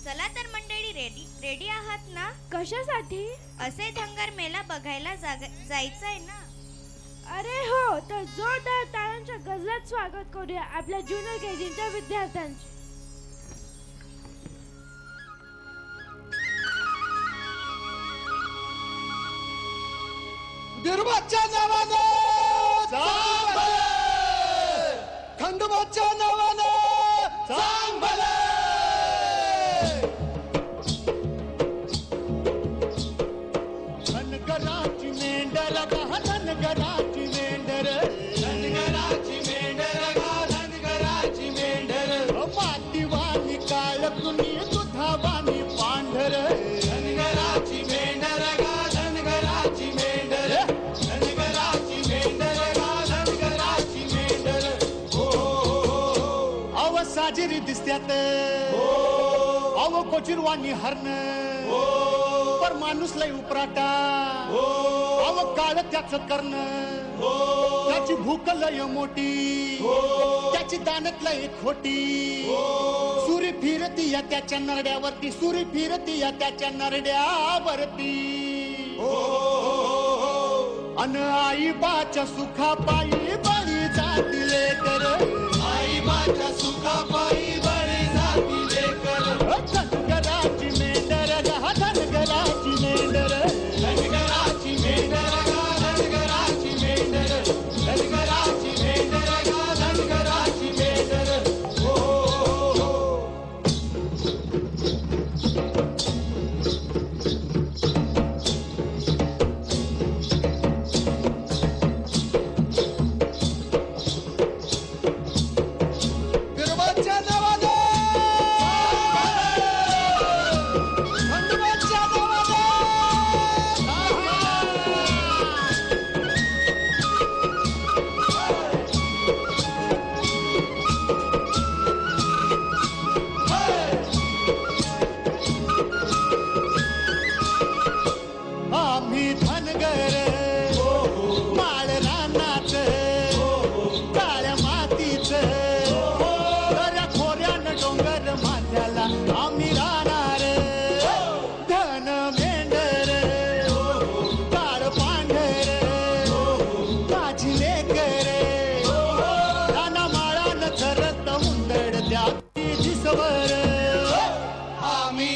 चला तर मंडळी, रेडी आहात ना? कशासाठी? असे धनगर मेला बघायला जायचंय ना? अरे हो, तर जोरदार टाळ्यांच्या गजरात स्वागत करूया आपल्या ज्युनियर केजीच्या विद्यार्थ्यांचे. बिरबाच्या नावानं सांग भले, खंडोबाच्या नावानं सांग भले. धनगराची मेंढर गा, धनगराची मेंढर, धनगराची मेंढर गा, धनगराची मेंढर. मातीवानी काळकुनी, दुधावानी पांढर, धनगराची मेंढर गा, धनगराची मेंढर, धनगराची मेंढर गा, धनगराची मेंढर. अव साजिरी दिसत्यात, अव कोचिरवानी हरण, पर माणूस लय उपराटा, अव काळ त्याच कर्ण, त्याची भूक लय मोठी, त्याची दानत लय खोटी. सुरी फिरती या त्याच्या नरड्यावरती, सुरी फिरती या त्याच्या नरड्यावरती. अन आई बाच्या सुखा पायी बळी जाती लेकर, आई बाच्या सुखा पायी बळी जाती लेकर. धनगराची मेंढर गा, धनगराची मेंढर, धनगराची मेंढर गा, धनगराची मेंढर, धनगराची मेंढर गा, धनगराची मेंढर. बिरबाच्या नावानं खंडोबाच्या नावानं आम्ही धनगर माळ रानात, काळ्या मातीच, खऱ्या खोऱ्यानं डोंगर माथ्याला आम्ही राहणार. धन मेंढर, काळ पांढर, माझी लेकर, राना माळानं करत उंदड त्या दिसवर. आम्ही